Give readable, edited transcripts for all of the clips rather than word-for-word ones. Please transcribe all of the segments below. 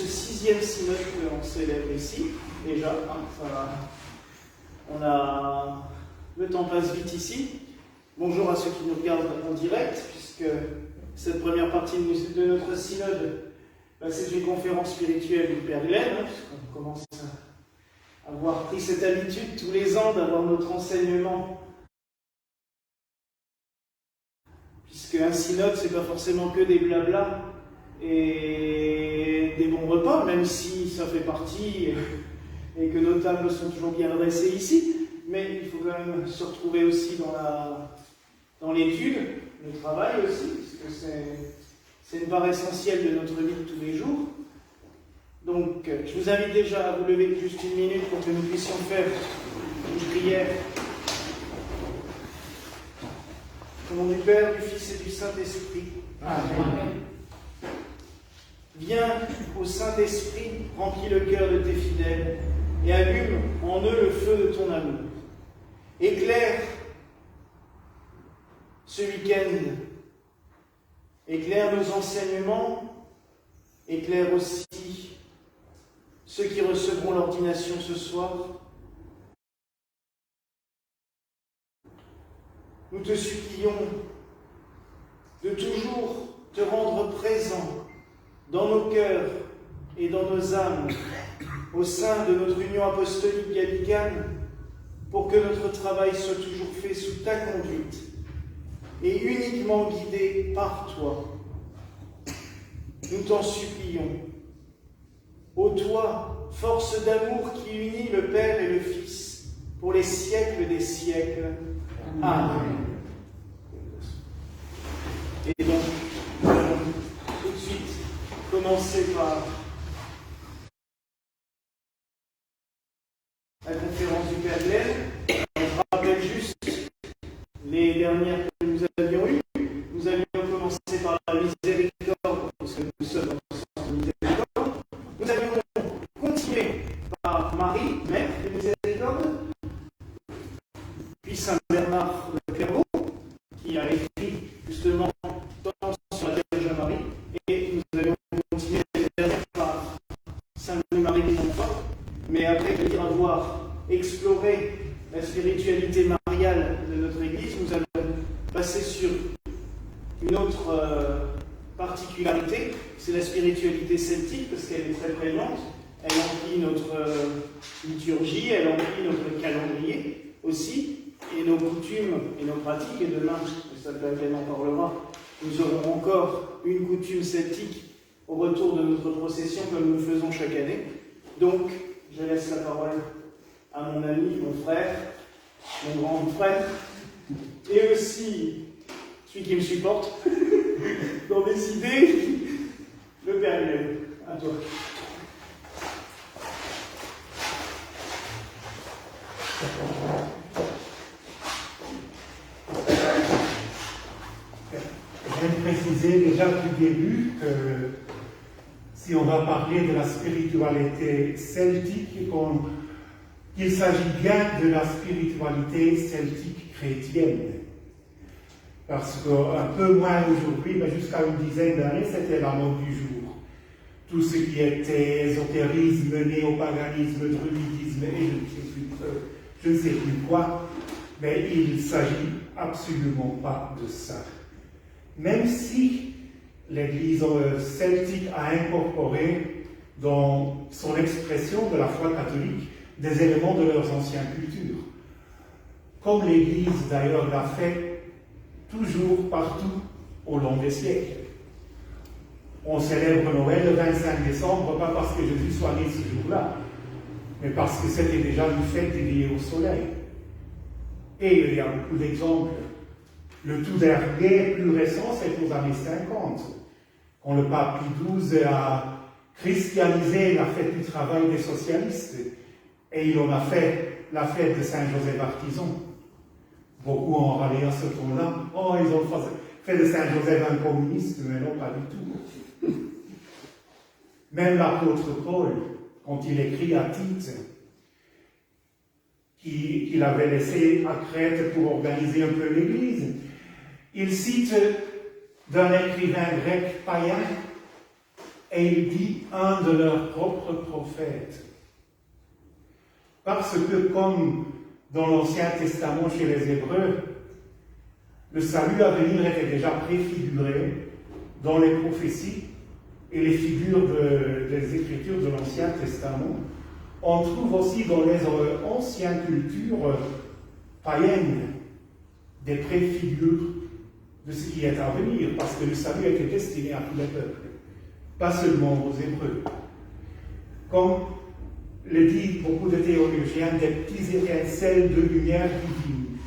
ce 6e synode que l'on célèbre ici. Déjà, le temps passe vite ici. Bonjour à ceux qui nous regardent en direct, puisque cette première partie de notre synode, c'est une conférence spirituelle du Père Glenn, puisqu'on commence à avoir pris cette habitude tous les ans d'avoir notre enseignement. Puisque un synode, c'est pas forcément que des blablas et des bons repas, même si ça fait partie et que nos tables sont toujours bien adressées ici. Mais il faut quand même se retrouver aussi dans l'étude, le travail aussi, puisque c'est une part essentielle de notre vie de tous les jours. Donc, je vous invite déjà à vous lever juste une minute pour que nous puissions faire une prière. Au nom du Père, du Fils et du Saint-Esprit. Amen. Viens, ô Saint-Esprit, remplis le cœur de tes fidèles et allume en eux le feu de ton amour. Éclaire ce week-end, éclaire nos enseignements, éclaire aussi ceux qui recevront l'ordination ce soir. Nous te supplions de toujours te rendre présent dans nos cœurs et dans nos âmes, au sein de notre union apostolique gallicane, pour que notre travail soit toujours fait sous ta conduite et uniquement guidé par toi. Nous t'en supplions. Ô toi, force d'amour qui unit le Père et le Fils pour les siècles des siècles. Amen. Et donc, nous allons tout de suite commencer par la conférence du Père Glenn. Je rappelle juste les dernières que nous avions eues. Nous avions commencé par la miséricorde, parce que nous sommes dans le sens de miséricorde. Nous avions continué par Marie, mère de miséricorde, puis Saint Bernard de Clairvaux, qui a écrit justement tant sur la Vierge Marie, et nous avions continué par Saint Louis-Marie de Montfort. Mais après avoir exploré la spiritualité mariale de notre Église, nous allons passer sur une autre particularité, c'est la spiritualité celtique, parce qu'elle est très prégnante. Elle emplit notre liturgie, elle emplit notre calendrier aussi, et nos coutumes et nos pratiques. Et demain, ça peut être, en parlera, nous aurons encore une coutume celtique au retour de notre procession, comme nous le faisons chaque année. Donc, je laisse la parole à mon ami, mon frère, mon grand frère, et aussi celui qui me supporte dans mes idées, le Père Glenn. À toi. Je vais préciser déjà du début que si on va parler de la spiritualité celtique, qu'il s'agit bien de la spiritualité celtique chrétienne. Parce qu'un peu moins aujourd'hui, mais jusqu'à une dizaine d'années, c'était la mode du jour. Tout ce qui était ésotérisme, néopaganisme, druidisme et je ne sais plus quoi, mais il ne s'agit absolument pas de ça. Même si l'Église celtique a incorporé dans son expression de la foi catholique des éléments de leurs anciennes cultures. Comme l'Église d'ailleurs l'a fait toujours, partout, au long des siècles. On célèbre Noël le 25 décembre, pas parce que Jésus soit né ce jour-là, mais parce que c'était déjà une fête liée au soleil. Et il y a beaucoup d'exemples. Le tout dernier, plus récent, c'est aux années 50, quand le pape Pie XII a christianisé la fête du travail des socialistes, et il en a fait la fête de Saint-Joseph Artisan. Beaucoup ont râlé à ce ton-là. Oh, ils ont fait de Saint-Joseph un communiste, mais non, pas du tout. Même l'apôtre Paul, quand il écrit à Tite, qu'il avait laissé à Crète pour organiser un peu l'Église, il cite d'un écrivain grec païen et il dit un de leurs propres prophètes. Parce que comme dans l'Ancien Testament chez les Hébreux, le salut à venir était déjà préfiguré dans les prophéties et les figures des Écritures de l'Ancien Testament. On trouve aussi dans les anciennes cultures païennes des préfigures de ce qui est à venir, parce que le salut était destiné à tous les peuples, pas seulement aux Hébreux. Comme le disent beaucoup de théologiens, des petits étincelles de lumière divine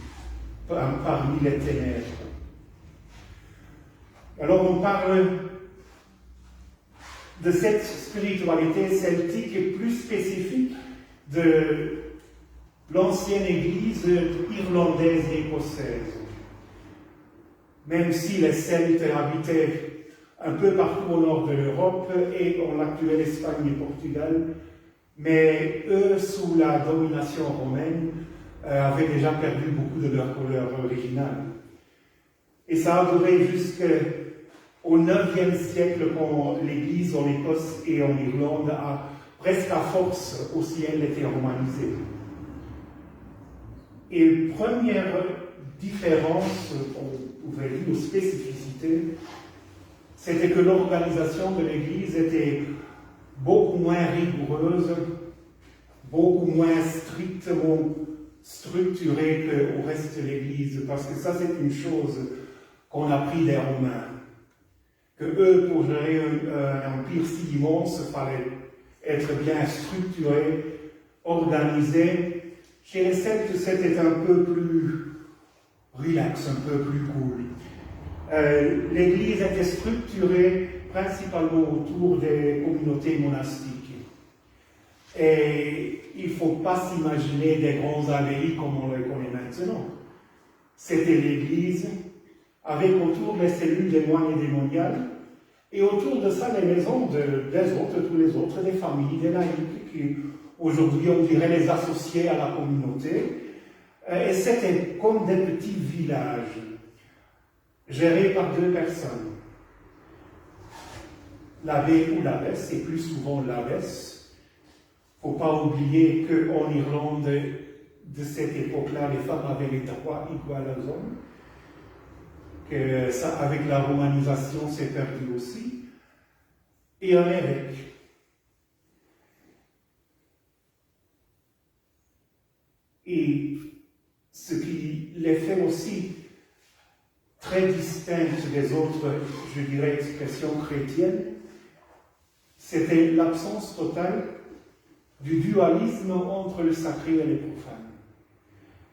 parmi les ténèbres. Alors on parle de cette spiritualité celtique et plus spécifique de l'ancienne Église irlandaise et écossaise. Même si les Celtes habitaient un peu partout au nord de l'Europe et en l'actuelle Espagne et Portugal, mais eux, sous la domination romaine, avaient déjà perdu beaucoup de leur couleur originale. Et ça a duré jusqu'au IXe siècle, quand l'Église en Écosse et en Irlande a presque à force aussi elle était romanisée. Et première différence, on pouvait dire, ou spécificité, c'était que l'organisation de l'Église était beaucoup moins rigoureuse, beaucoup moins strictement structurée qu'au reste de l'Église, parce que ça c'est une chose qu'on a pris des Romains. Que eux, pour gérer un empire si immense, il fallait être bien structuré, organisé. Chez les Celtes, c'était un peu plus relax, un peu plus cool. L'Église était structurée principalement autour des communautés monastiques. Et il ne faut pas s'imaginer des grands abbayes comme on les connaît maintenant. C'était l'Église, avec autour les cellules des moines et des moniales, et autour de ça les maisons des autres, tous les autres, des familles, des laïcs, qui aujourd'hui on dirait les associés à la communauté. Et c'était comme des petits villages, gérés par deux personnes. L'abbé ou l'abbesse, et plus souvent l'abbesse. Il ne faut pas oublier qu'en Irlande, de cette époque-là, les femmes avaient les droits égaux aux hommes. Que ça, avec la romanisation, c'est perdu aussi. Et un évêque. Et ce qui les fait aussi très distinctes des autres, je dirais, expressions chrétiennes, c'était l'absence totale du dualisme entre le sacré et le profane.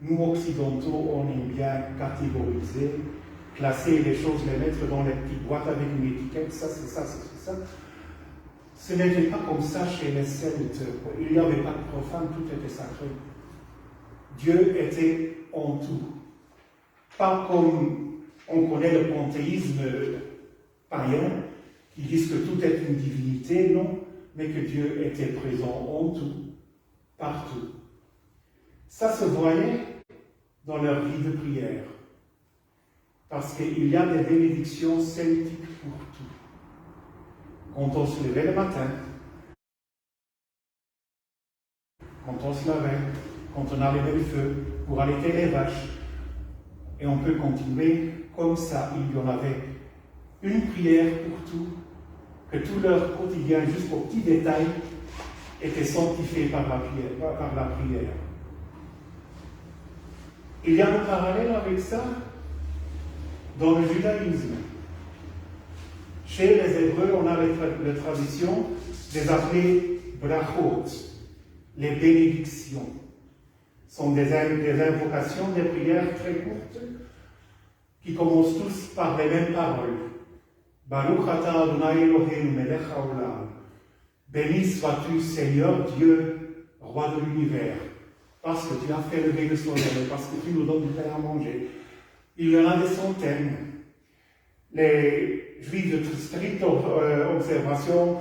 Nous, occidentaux, on aime bien catégoriser, classer les choses, les mettre dans les petites boîtes avec une étiquette, ça, c'est ça, c'est ça. Ce n'était pas comme ça chez les Celtes. Il n'y avait pas de profane, tout était sacré. Dieu était en tout. Pas comme on connaît le panthéisme païen, qui disent que tout est une divinité, non, mais que Dieu était présent en tout, partout. Ça se voyait dans leur vie de prière, parce qu'il y a des bénédictions celtiques pour tout. Quand on se levait le matin, quand on se lavait, quand on allumait le feu, pour allaiter les vaches, et on peut continuer comme ça. Il y en avait une prière pour tout, que tout leur quotidien, jusqu'aux petits détails, était sanctifié par la prière. Il y a un parallèle avec ça dans le judaïsme. Chez les Hébreux, on a la tradition de les appeler brachot, les bénédictions. Ce sont des invocations, des prières très courtes, qui commencent tous par les mêmes paroles. Baruch atah Adonai Eloheinu melech haolam. Béni sois-tu, Seigneur Dieu, roi de l'univers, parce que tu as fait lever le soleil, parce que tu nous donnes du pain à manger. Il y en a des centaines. Les Juifs de stricte observation,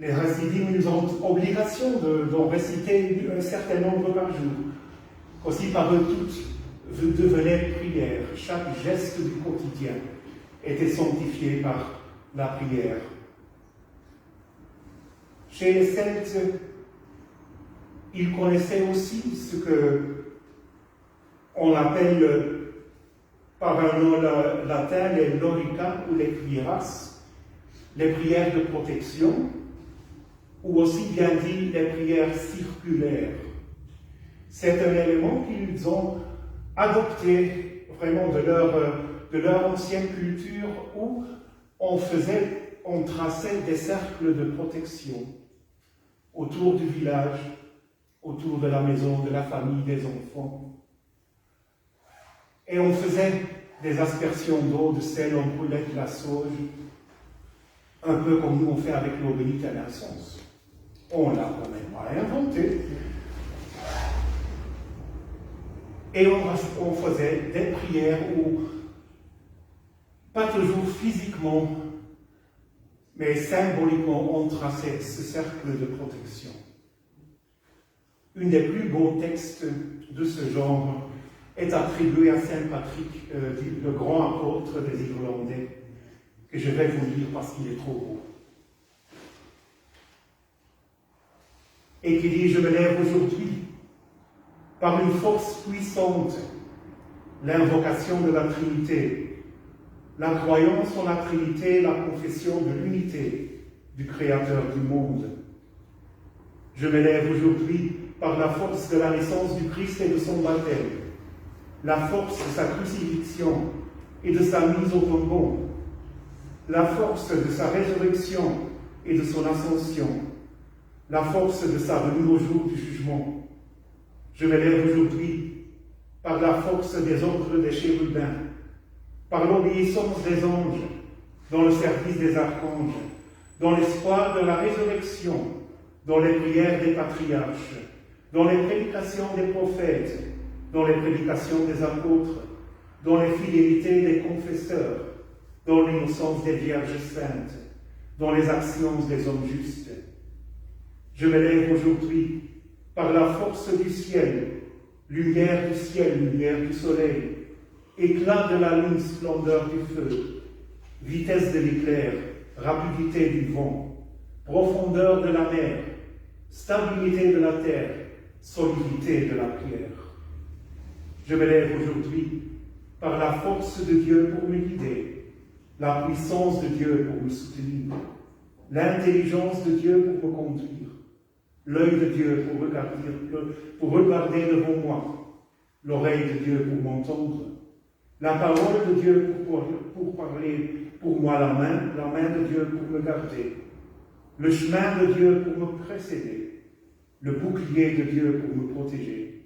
les chassidim, ils ont obligation d'en réciter un certain nombre par jour. Aussi par eux toutes devenaient prières. Chaque geste du quotidien était sanctifié par la prière. Chez les Celtes, ils connaissaient aussi ce que on appelle par un nom latin les lorica ou les quieras, les prières de protection, ou aussi bien dit les prières circulaires. C'est un élément qu'ils ont adopté vraiment de leur ancienne culture où on traçait des cercles de protection autour du village, autour de la maison, de la famille, des enfants. Et on faisait des aspersions d'eau, de sel, on brûlait de la sauge, un peu comme nous on fait avec l'eau bénite à l'incense. On l'a quand même pas inventé. Et on faisait des prières où, pas toujours physiquement, mais symboliquement, on traçait ce cercle de protection. Un des plus beaux textes de ce genre est attribué à Saint Patrick, le grand apôtre des Irlandais, que je vais vous lire parce qu'il est trop beau. Et qui dit « Je me lève aujourd'hui par une force puissante, l'invocation de la Trinité, la croyance en la Trinité, la confession de l'unité du Créateur du monde. Je me lève aujourd'hui par la force de la naissance du Christ et de son baptême, la force de sa crucifixion et de sa mise au tombeau, la force de sa résurrection et de son ascension, la force de sa venue au jour du jugement. Je me lève aujourd'hui par la force des ordres des chérubins, par l'obéissance des anges, dans le service des archanges, dans l'espoir de la résurrection, dans les prières des patriarches, dans les prédications des prophètes, dans les prédications des apôtres, dans les fidélités des confesseurs, dans l'innocence des vierges saintes, dans les actions des hommes justes. Je me lève aujourd'hui par la force du ciel, lumière du soleil, éclat de la lune, splendeur du feu, vitesse de l'éclair, rapidité du vent, profondeur de la mer, stabilité de la terre, solidité de la pierre. Je me lève aujourd'hui par la force de Dieu pour me guider, la puissance de Dieu pour me soutenir, l'intelligence de Dieu pour me conduire, l'œil de Dieu pour regarder devant moi, l'oreille de Dieu pour m'entendre, la parole de Dieu pour parler pour moi, la main de Dieu pour me garder, le chemin de Dieu pour me précéder, le bouclier de Dieu pour me protéger,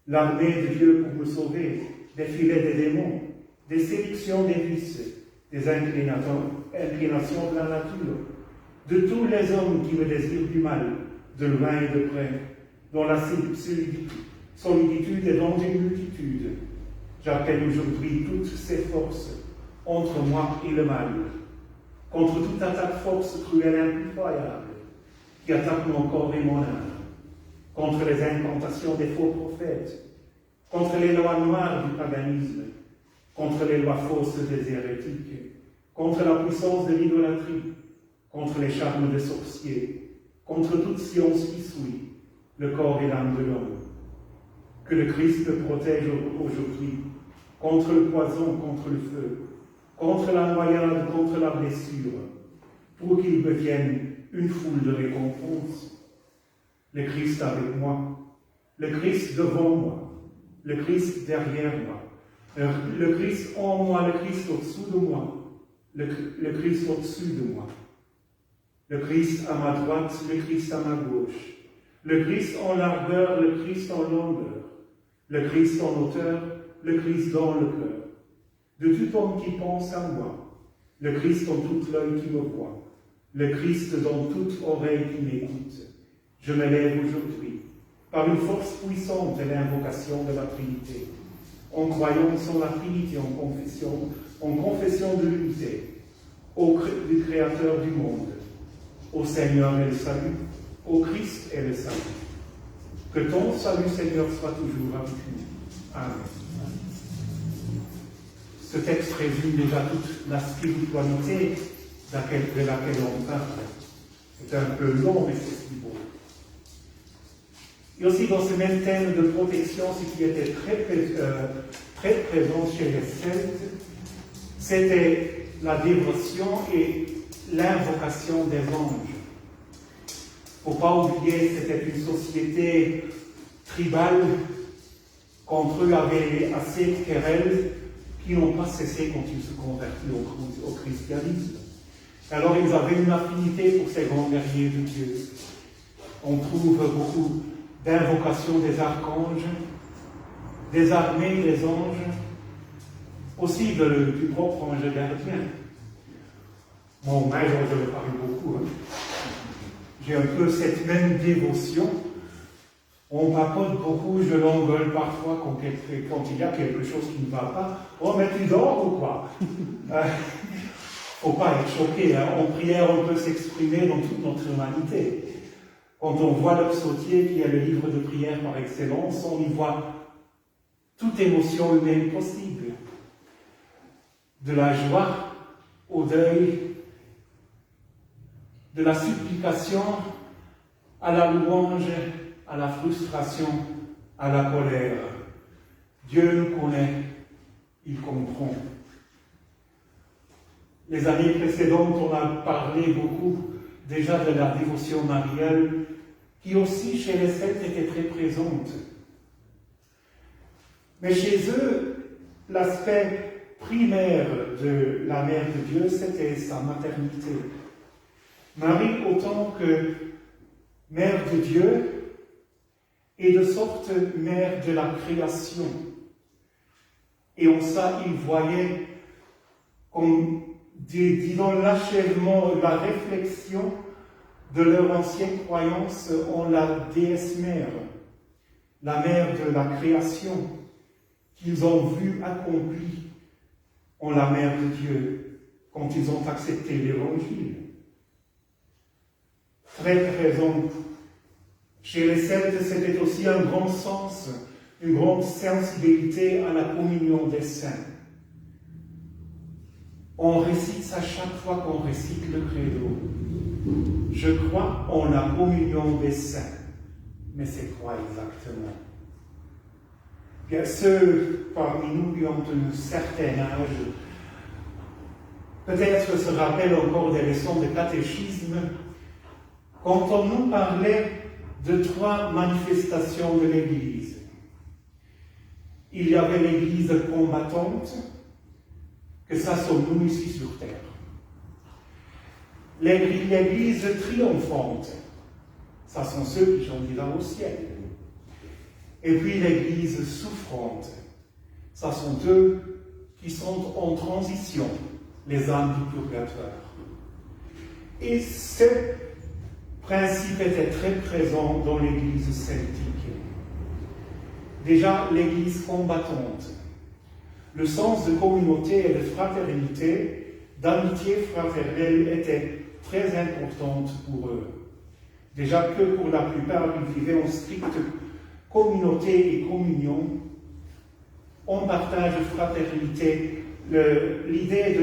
l'armée de Dieu pour me sauver des filets des démons, des séductions des vices, des inclinations de la nature, de tous les hommes qui me désirent du mal, de loin et de près, dont la solitude est dans une multitude. J'appelle aujourd'hui toutes ces forces entre moi et le mal, contre toute attaque force cruelle et impitoyable qui attaque mon corps et mon âme, contre les incantations des faux prophètes, contre les lois noires du paganisme, contre les lois fausses des hérétiques, contre la puissance de l'idolâtrie, contre les charmes des sorciers, contre toute science qui souille le corps et l'âme de l'homme. Que le Christ te protège aujourd'hui contre le poison, contre le feu, contre la noyade, contre la blessure, pour qu'il me vienne une foule de récompenses. Le Christ avec moi, le Christ devant moi, le Christ derrière moi, le Christ en moi, le Christ au-dessous de moi, le Christ au-dessus de moi, le Christ à ma droite, le Christ à ma gauche, le Christ en largeur, le Christ en longueur, le Christ en hauteur, le Christ dans le cœur, de tout homme qui pense à moi, le Christ en tout l'œil qui me voit, le Christ dans toute oreille qui m'écoute. Je me lève aujourd'hui, par une force puissante de l'invocation de la Trinité, en croyance en la Trinité, en confession de l'unité, du Créateur du monde, au Seigneur et le salut, au Christ et le salut. Que ton salut, Seigneur, soit toujours avec nous. Amen. Ce texte résume déjà toute la spiritualité de laquelle on parle. C'est un peu long, mais c'est si beau. Et aussi dans ce même thème de protection, ce qui était très présent chez les Celtes, c'était la dévotion et l'invocation des anges. Il ne faut pas oublier, c'était une société tribale, qu'entre eux avait assez de querelles qui n'ont pas cessé quand ils se convertirent au christianisme. Alors ils avaient une affinité pour ces grands guerriers de Dieu. On trouve beaucoup d'invocations des archanges, des armées des anges, aussi du propre ange gardien. Bon, moi, je le parle beaucoup. J'ai un peu cette même dévotion. On papote beaucoup, je l'engueule parfois quand il y a quelque chose qui ne va pas. Oh, mais tu dors ou quoi? Il ne faut pas être choqué. En prière, on peut s'exprimer dans toute notre humanité. Quand on voit le psautier, qui est le livre de prière par excellence, on y voit toute émotion humaine possible. De la joie au deuil, de la supplication à la louange, à la frustration, à la colère. Dieu nous connaît, il comprend. Les années précédentes, on a parlé beaucoup déjà de la dévotion mariale, qui aussi chez les Celtes était très présente. Mais chez eux, l'aspect primaire de la Mère de Dieu, c'était sa maternité. Marie, autant que Mère de Dieu, et de sorte mère de la création. Et en ça, il voyait, comme dit dans l'achèvement, la réflexion de leur ancienne croyance en la déesse mère, la mère de la création, qu'ils ont vu accomplie en la mère de Dieu, quand ils ont accepté l'Évangile. Très présente. Chez les Celtes, c'était aussi un grand sens, une grande sensibilité à la communion des saints. On récite ça chaque fois qu'on récite le credo. Je crois en la communion des saints. Mais c'est quoi exactement? Bien, ceux parmi nous qui ont un certain âge, peut-être se rappellent encore des leçons de catéchisme, quand on nous parlait de 3 manifestations de l'Église. Il y avait l'Église combattante, que ça sommes nous ici sur terre. L'Église triomphante, ça sont ceux qui sont là au ciel. Et puis l'Église souffrante, ça sont eux qui sont en transition, les âmes du purgatoire. Et ce principe était très présent dans l'Église celtique. Déjà, l'Église combattante. Le sens de communauté et de fraternité, d'amitié fraternelle était très importante pour eux. Déjà que pour la plupart, ils vivaient en stricte communauté et communion, en partage de fraternité. L'idée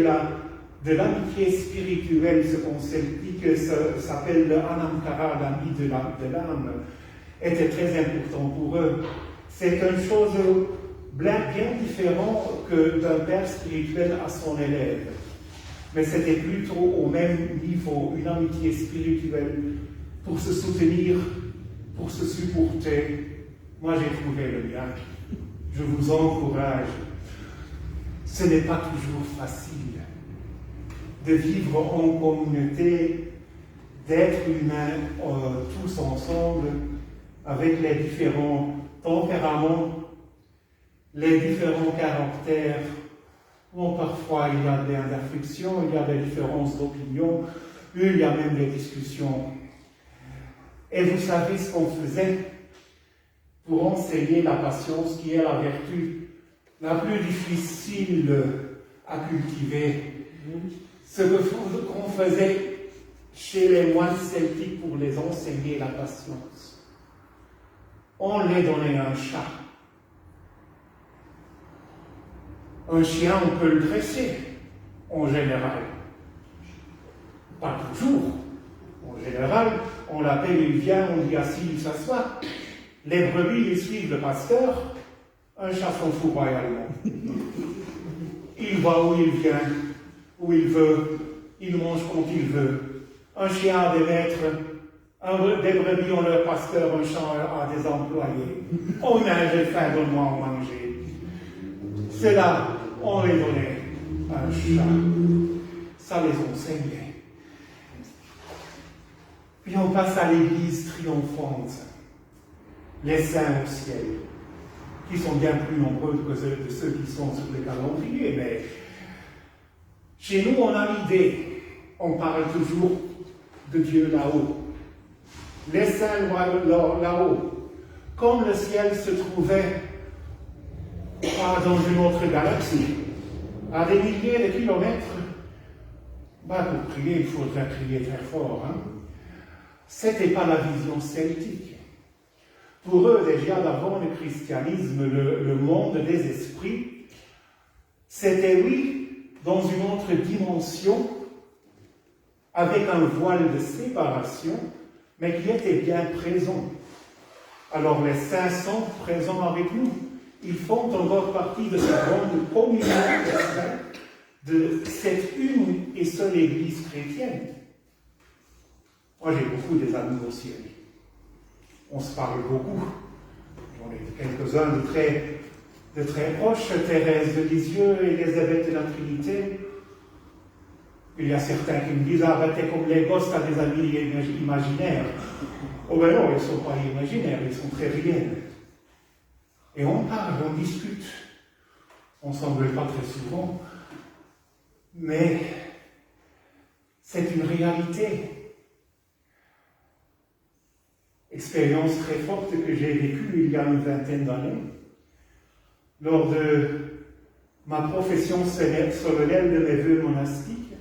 de l'amitié spirituelle, ce qu'on celtique s'appelle le anamkara, l'ami de l'âme, était très important pour eux. C'est une chose bien différente que d'un père spirituel à son élève. Mais c'était plutôt au même niveau, une amitié spirituelle pour se soutenir, pour se supporter. Moi, j'ai trouvé le mien. Je vous encourage. Ce n'est pas toujours facile de vivre en communauté, d'être humains tous ensemble, avec les différents tempéraments, les différents caractères. Bon, parfois, il y a des afflictions, il y a des différences d'opinion, il y a même des discussions. Et vous savez ce qu'on faisait pour enseigner la patience, qui est la vertu la plus difficile à cultiver. Ce qu'on faisait chez les moines celtiques pour les enseigner la patience. On les donnait un chat. Un chien, on peut le dresser, en général. Pas toujours, en En général, on l'appelle, il vient, on dit assis, il s'assoit. Les brebis, ils suivent le pasteur, un chat s'en fout royalement. Il va où il vient, où il veut, il mange quand il veut. Un chien a des maîtres, des brebis ont leur pasteur, un chat a des employés. On a j'ai faim, donne-moi à manger. Cela, on les donnait un chat. Ça les enseignait. Puis on passe à l'église triomphante, les saints au ciel, qui sont bien plus nombreux que ceux qui sont sur les calendriers, mais chez nous on a l'idée, on parle toujours de Dieu là-haut. Les saints là-haut, comme le ciel se trouvait pas dans une autre galaxie, à des milliers de kilomètres, pour prier, il faudrait crier très fort. Ce n'était pas la vision celtique. Pour eux, déjà d'avant le christianisme, le monde des esprits, c'était oui, dans une autre dimension, avec un voile de séparation, mais qui était bien présent. Alors les saints sont présents avec nous. Ils font encore partie de cette grande communion des saints, de cette une et seule Église chrétienne. Moi, j'ai beaucoup des amis au ciel. On se parle beaucoup. J'en ai quelques-uns de très proches, Thérèse de Lisieux, Élisabeth de la Trinité. Il y a certains qui me disent, arrêtez comme les gosses, t'as des amis imaginaires. Oh ben non, ils ne sont pas imaginaires, ils sont très réels. Et on parle, on discute. On ne s'engueule pas très souvent. Mais c'est une réalité. Expérience très forte que j'ai vécue il y a une vingtaine d'années, lors de ma profession solennelle de mes vœux monastiques.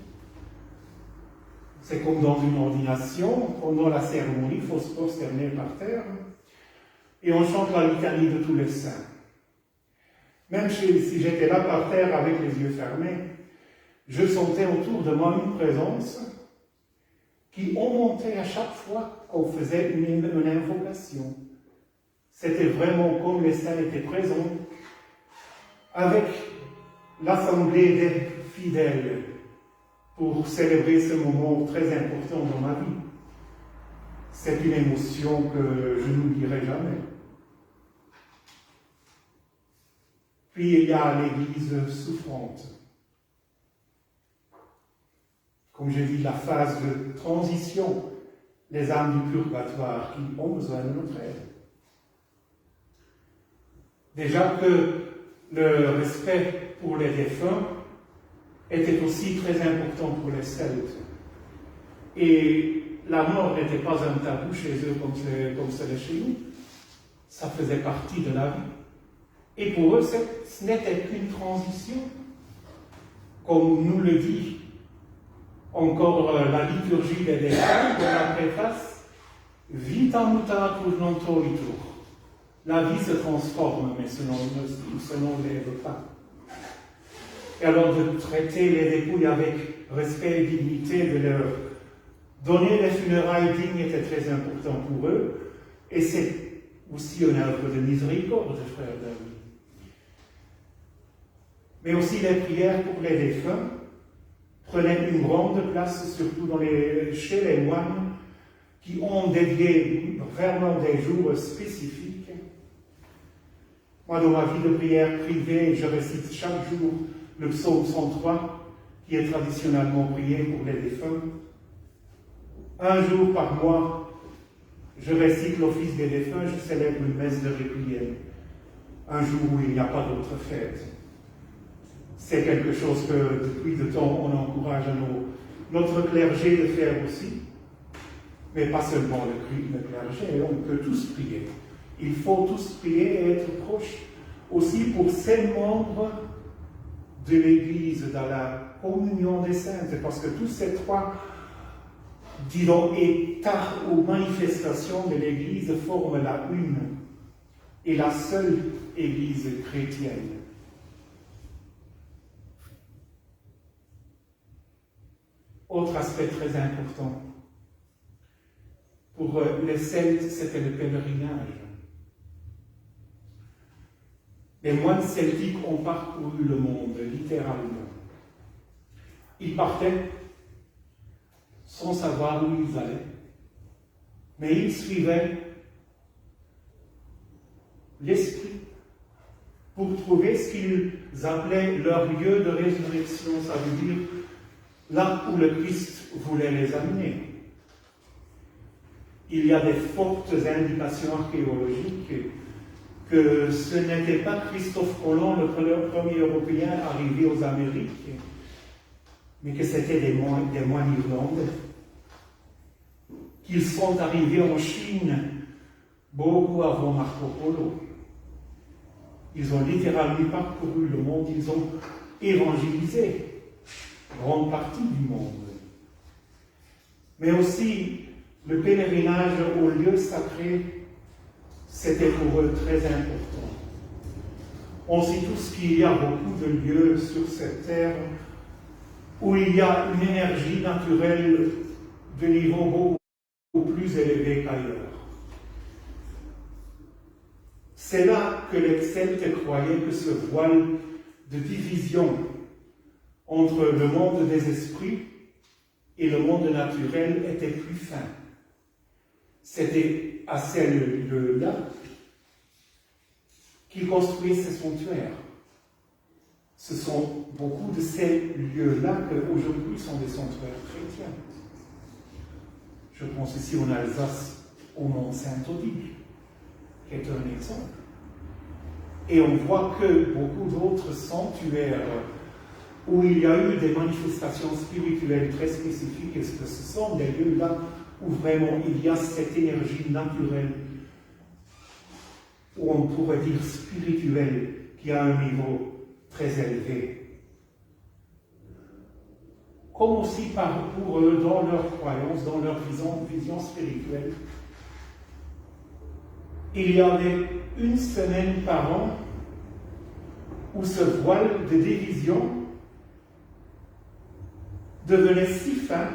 C'est comme dans une ordination, pendant la cérémonie, il faut se prosterner par terre, et on chante la litanie de tous les saints. Même si j'étais là par terre avec les yeux fermés, je sentais autour de moi une présence qui augmentait à chaque fois qu'on faisait une invocation. C'était vraiment comme les saints étaient présents, avec l'assemblée des fidèles, pour célébrer ce moment très important dans ma vie. C'est une émotion que je n'oublierai jamais. Puis il y a l'Église souffrante. Comme je dis, la phase de transition, les âmes du purgatoire qui ont besoin de notre aide. Déjà que le respect pour les défunts était aussi très important pour les Celtes. Et la mort n'était pas un tabou chez eux comme c'est chez nous. Ça faisait partie de la vie. Et pour eux, ce n'était qu'une transition. Comme nous le dit encore la liturgie des défunts, dans la préface, Vita mutatur non tolitur. La vie se transforme, mais ce n'enlève pas. Et alors de traiter les dépouilles avec respect et dignité, de leur donner les funérailles dignes était très important pour eux. Et c'est aussi une œuvre de miséricorde, frères d'amis. Mais aussi les prières pour les défunts prenaient une grande place, surtout chez les moines, qui ont dédié vraiment des jours spécifiques. Moi, dans ma vie de prière privée, je récite chaque jour le psaume 103, qui est traditionnellement prié pour les défunts. Un jour par mois, je récite l'office des défunts, je célèbre une messe de requiem. Un jour où il n'y a pas d'autre fête. C'est quelque chose que, depuis de temps, on encourage notre clergé de faire aussi. Mais pas seulement le clergé, on peut tous prier. Il faut tous prier et être proches aussi pour ces membres de l'Église dans la communion des saintes, parce que tous ces trois, disons, états ou manifestations de l'Église forment la une et la seule Église chrétienne. Autre aspect très important, Pour les Celtes, c'était le pèlerinage. Les moines celtiques ont parcouru le monde, littéralement. Ils partaient sans savoir où ils allaient, mais ils suivaient l'Esprit pour trouver ce qu'ils appelaient leur lieu de résurrection, ça veut dire là où le Christ voulait les amener. Il y a des fortes indications archéologiques que ce n'était pas Christophe Colomb, le premier Européen arrivé aux Amériques, mais que c'était des moines irlandais, qu'ils sont arrivés en Chine beaucoup avant Marco Polo. Ils ont littéralement parcouru le monde, ils ont évangélisé grande partie du monde. Mais aussi, le pèlerinage au lieu sacré, c'était pour eux très important. On sait tous qu'il y a beaucoup de lieux sur cette terre où il y a une énergie naturelle de niveau beaucoup plus élevé qu'ailleurs. C'est là que les Celtes croyaient que ce voile de division entre le monde des esprits et le monde naturel était plus fin. C'était à ces lieux-là qu'ils construisaient ces sanctuaires. Ce sont beaucoup de ces lieux-là qu'aujourd'hui sont des sanctuaires chrétiens. Je pense ici en Alsace, au Mont Saint-Odile, qui est un exemple. Et on voit que beaucoup d'autres sanctuaires où il y a eu des manifestations spirituelles très spécifiques, et que ce sont des lieux là où vraiment il y a cette énergie naturelle, où on pourrait dire spirituelle, qui a un niveau très élevé. Comme aussi pour eux, dans leur croyance, dans leur vision spirituelle, il y avait une semaine par an où ce voile de division devenait si fin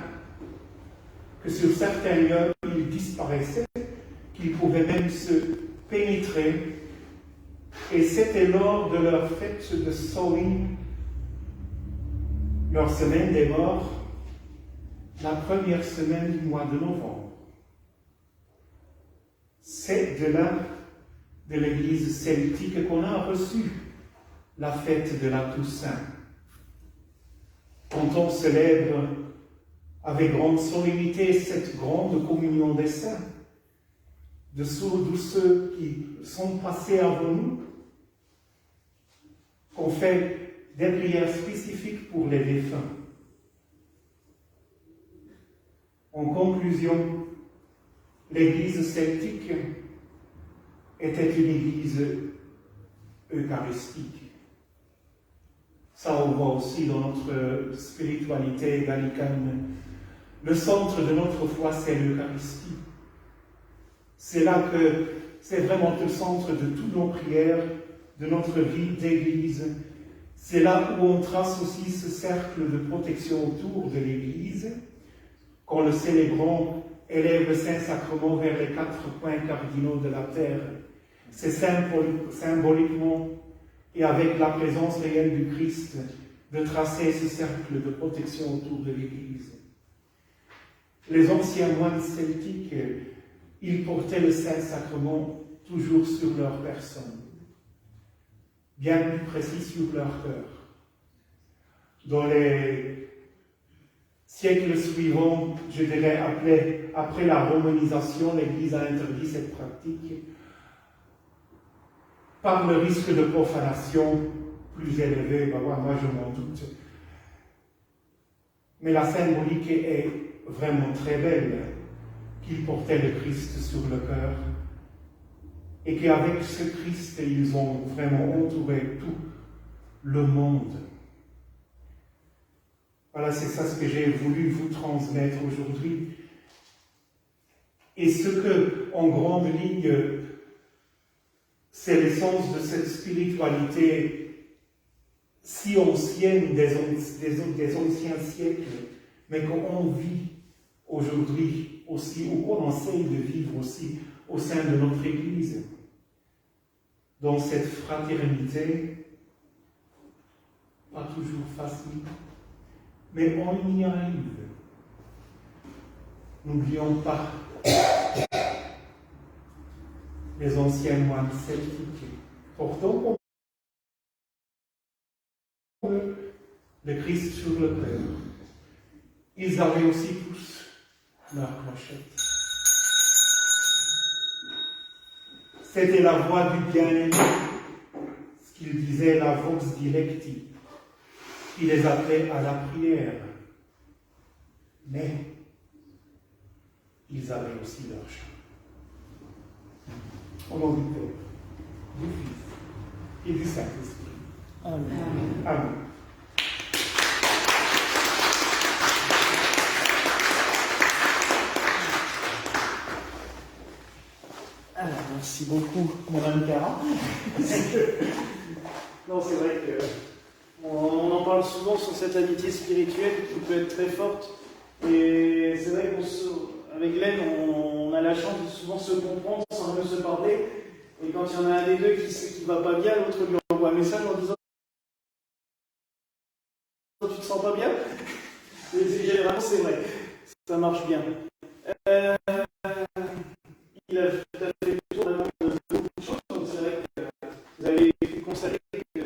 que sur certains lieux, il disparaissait, qu'il pouvait même se pénétrer. Et c'était lors de leur fête de Samhain, leur semaine des morts, la première semaine du mois de novembre. C'est de là, de l'Église celtique, qu'on a reçu la fête de la Toussaint. Quand on célèbre avec grande solennité cette grande communion des saints, de ceux qui sont passés avant nous, qu'on fait des prières spécifiques pour les défunts. En conclusion, l'Église celtique était une Église eucharistique. Ça, on voit aussi dans notre spiritualité gallicane. Le centre de notre foi, c'est l'Eucharistie. C'est là que c'est vraiment le centre de toutes nos prières, de notre vie d'Église. C'est là où on trace aussi ce cercle de protection autour de l'Église, quand le célébrant élève le Saint-Sacrement vers les 4 points cardinaux de la terre. C'est symboliquement et avec la présence réelle du Christ de tracer ce cercle de protection autour de l'Église. Les anciens moines celtiques, ils portaient le Saint-Sacrement toujours sur leur personne, bien plus précis sur leur cœur. Dans les siècles suivants, je dirais après la romanisation, l'Église a interdit cette pratique par le risque de profanation plus élevé. Moi je m'en doute. Mais la symbolique est vraiment très belle, qu'ils portaient le Christ sur le cœur et qu'avec ce Christ, ils ont vraiment entouré tout le monde. Voilà, c'est ça ce que j'ai voulu vous transmettre aujourd'hui. Et ce que, en grande ligne, c'est l'essence de cette spiritualité si ancienne des anciens siècles, mais qu'on vit aujourd'hui aussi, ou qu'on enseigne de vivre aussi au sein de notre Église. Dans cette fraternité, pas toujours facile, mais on y arrive. N'oublions pas les anciens moines celtiques, portant le Christ sur le cœur. Ils avaient aussi tous leur clochette. C'était la voix du bien-aimé, ce qu'il disait la vox dilecti, qui les appelait à la prière. Mais ils avaient aussi leur chant. Au nom du Père, du Fils et du Saint-Esprit. Amen. Amen. Alors, merci beaucoup, Madame Cara. Non, c'est vrai que on en parle souvent sur cette amitié spirituelle qui peut être très forte. Et c'est vrai qu'avec Glenn, on a la chance de souvent se comprendre sans même se parler. Et quand il y en a un des deux qui va pas bien, l'autre lui envoie un message en disant « Tu te sens pas bien ?» Et généralement, c'est vrai. Ça marche bien. Il a tout à fait le tour de beaucoup de choses. Donc c'est vrai que vous avez pu constater que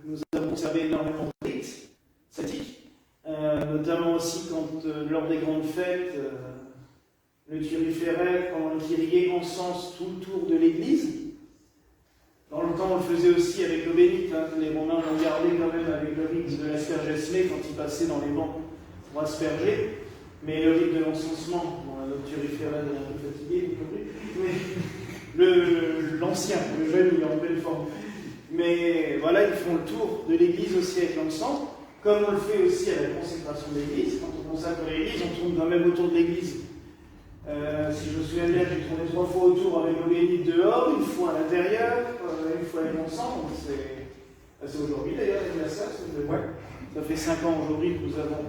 nous avons observé énormément de rites celtiques, notamment aussi quand, lors des grandes fêtes, le turiféraire, pendant le Kyrie, encense tout le tour de l'église. Dans le temps, on le faisait aussi avec l'eau bénite. Les Romains l'ont gardé quand même avec le rite de l'aspergesme quand ils passaient dans les bancs pour asperger. Mais le rite de l'encensement, notre turiféraire est un peu fatigué, mais l'ancien, le jeune, il est en pleine forme. Mais voilà, ils font le tour de l'église aussi avec l'encens, comme on le fait aussi à la consécration de l'église. Quand on consacre l'église, on tourne quand même autour de l'église. Si je me souviens bien, j'ai tourné 3 fois autour avec l'eau bénite dehors, une fois à l'intérieur, une fois avec l'encens. C'est aujourd'hui d'ailleurs l'anniversaire. Ça fait 5 ans aujourd'hui que nous avons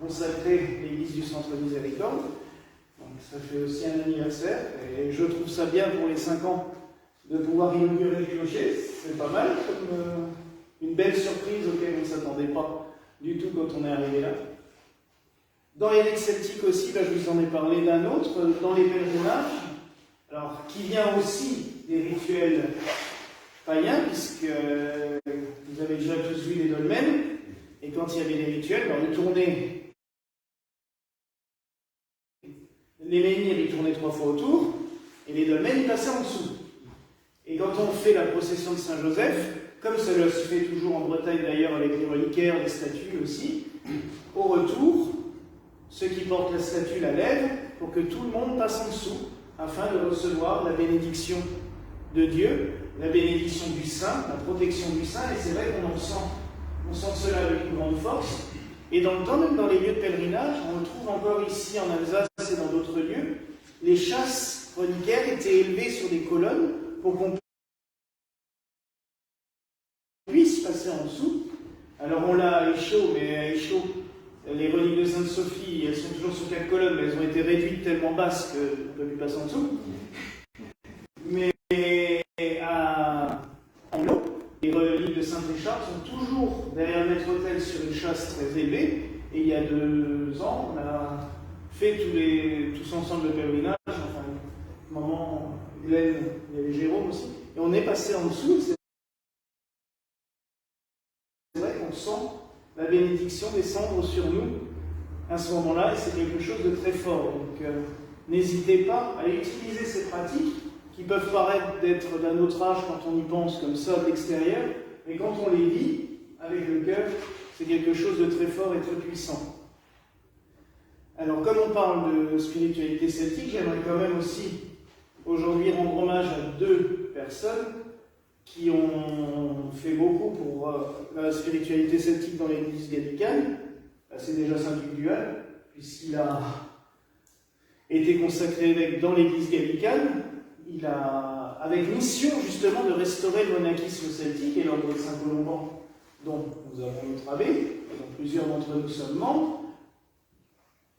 consacré l'église du Centre Miséricorde. Donc ça fait aussi un anniversaire. Et je trouve ça bien pour les 5 ans de pouvoir inaugurer le clocher. C'est pas mal, comme une belle surprise auquel on ne s'attendait pas du tout quand on est arrivé là. Dans les rites celtiques aussi, je vous en ai parlé d'un autre, dans les pèlerinages, alors qui vient aussi des rituels païens, puisque vous avez déjà tous vu les dolmens, et quand il y avait des rituels, ils tournaient, les menhirs ils tournaient 3 fois autour, et les dolmens ils passaient en dessous. Et quand on fait la procession de Saint-Joseph, comme ça se fait toujours en Bretagne d'ailleurs avec les reliquaires, les statues aussi, au retour, ceux qui portent la statue la lèvent pour que tout le monde passe en dessous, afin de recevoir la bénédiction de Dieu, la bénédiction du Saint, la protection du Saint, et c'est vrai qu'on sent cela avec une grande force. Et dans le temps, même dans les lieux de pèlerinage, on le trouve encore ici en Alsace et dans d'autres lieux, les chasses reliquaires étaient élevées sur des colonnes pour qu'on puisse passer en dessous. Alors on l'a à Échaud, mais à Échaud, les reliques de Sainte-Sophie, elles sont toujours sur 4 colonnes, mais elles ont été réduites tellement basses qu'on ne peut plus passer en dessous. Mais en haut, les reliques de Saint-Richard sont toujours derrière le maître-autel sur une chasse très élevée. Et il y a 2 ans, on a fait tous ensemble le pèlerinage, enfin, maman, Glenn, il y avait Jérôme aussi, et on est passé en dessous. C'est vrai qu'on sent la bénédiction descendre sur nous à ce moment-là, et c'est quelque chose de très fort. Donc, n'hésitez pas à utiliser ces pratiques qui peuvent paraître d'être d'un autre âge quand on y pense comme ça de l'extérieur, mais quand on les vit avec le cœur, c'est quelque chose de très fort et très puissant. Alors, comme on parle de spiritualité celtique, j'aimerais quand même aussi aujourd'hui rendre hommage à 2 personnes qui ont fait beaucoup pour la spiritualité celtique dans l'église gallicane. C'est déjà Saint-Luc Duhal, puisqu'il a été consacré évêque dans l'église gallicane. Il a, avec mission justement de restaurer le monachisme celtique et l'ordre de Saint-Colomban, dont nous avons notre abbé, et dont plusieurs d'entre nous sommes membres.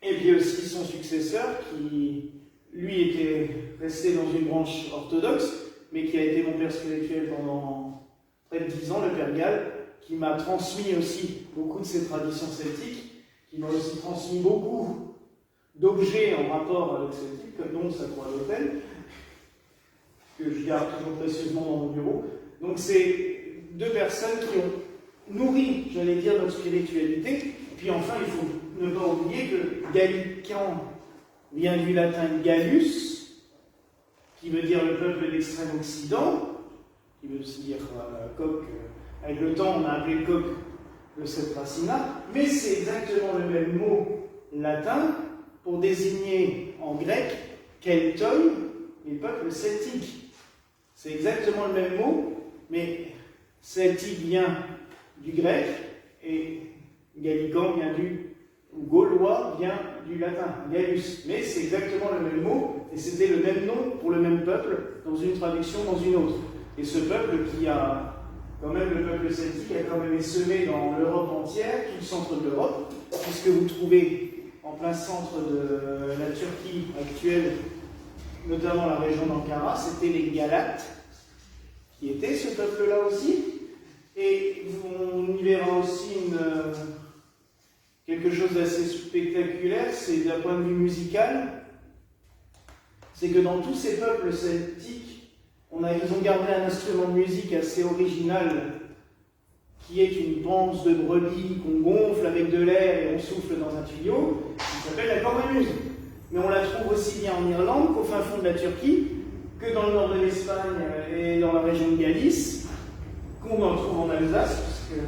Et puis aussi son successeur, qui, lui, était resté dans une branche orthodoxe, mais qui a été mon père spirituel pendant près de 10 ans, le père Gall, qui m'a transmis aussi beaucoup de ces traditions celtiques, qui m'a aussi transmis beaucoup d'objets en rapport avec celtique, dont sa croix d'autel, que je garde toujours précieusement dans mon bureau. Donc c'est deux personnes qui ont nourri, j'allais dire, notre spiritualité. Puis enfin, il faut ne pas oublier que Gallican vient du latin Gallus, qui veut dire le peuple de l'extrême occident, qui veut aussi dire coq. Avec le temps, on a appelé le coq le septracina, mais c'est exactement le même mot latin pour désigner en grec Keltoi, les peuples celtiques. C'est exactement le même mot, mais celtique vient du grec et gallican vient ou gaulois vient du latin, Gallus. Mais c'est exactement le même mot et c'était le même nom pour le même peuple dans une traduction, dans une autre. Et ce peuple qui a, quand même, le peuple celtique a quand même essaimé dans l'Europe entière, tout le centre de l'Europe, puisque vous trouvez en plein centre de la Turquie actuelle, notamment la région d'Ankara, c'était les Galates, qui étaient ce peuple-là aussi. Et on y verra aussi quelque chose d'assez spectaculaire, c'est d'un point de vue musical, c'est que dans tous ces peuples celtiques, ils ont gardé un instrument de musique assez original, qui est une panse de brebis qu'on gonfle avec de l'air et on souffle dans un tuyau, qui s'appelle la cornemuse. Mais on la trouve aussi bien en Irlande qu'au fin fond de la Turquie, que dans le nord de l'Espagne et dans la région de Galice, qu'on en trouve en Alsace, parce que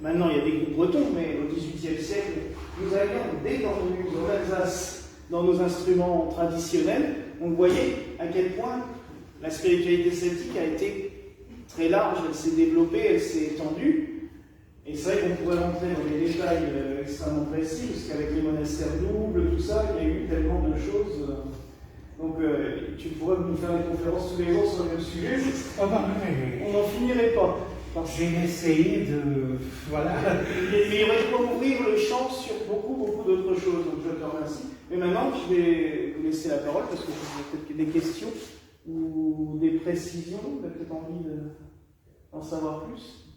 maintenant il y a des groupes bretons, mais au XVIIIe siècle, nous avions des cornemuses en Alsace dans nos instruments traditionnels. Donc vous voyez à quel point la spiritualité celtique a été très large, elle s'est développée, elle s'est étendue. Et c'est vrai qu'on pourrait rentrer dans des détails extrêmement précis, parce qu'avec les monastères doubles, tout ça, il y a eu tellement de choses. Donc tu pourrais nous faire des conférences tous les jours sur le même sujet. On n'en finirait pas. J'ai essayé de... Voilà. Mais il y aurait de quoi ouvrir le champ sur beaucoup d'autres choses. Donc je te remercie. Mais maintenant, je vais vous laisser la parole, parce que vous avez peut-être des questions ou des précisions, vous avez peut-être envie d'en savoir plus.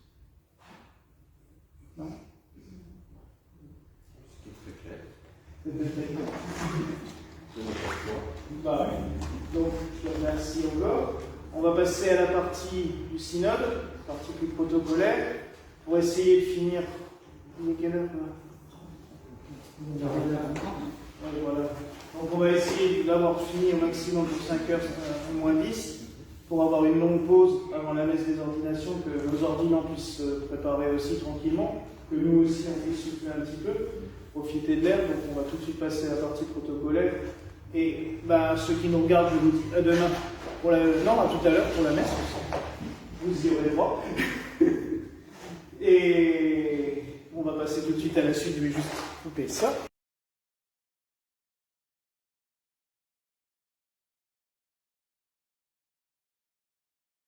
Non? C'était très clair. Bah, donc, je vous remercie encore. On va passer à la partie du synode, partie plus protocolaire, pour essayer de finir. Il est quelle heure là? Voilà. Donc on va essayer d'avoir fini au maximum pour 5h moins 10, pour avoir une longue pause avant la messe des ordinations, que nos ordinants puissent se préparer aussi tranquillement, que nous aussi on puisse souffler un petit peu, profiter de l'air. Donc on va tout de suite passer à la partie protocolaire. Et ceux qui nous regardent, je vous dis à demain, à tout à l'heure pour la messe, vous y aurez droit. Et on va passer tout de suite à la suite, je vais juste couper ça.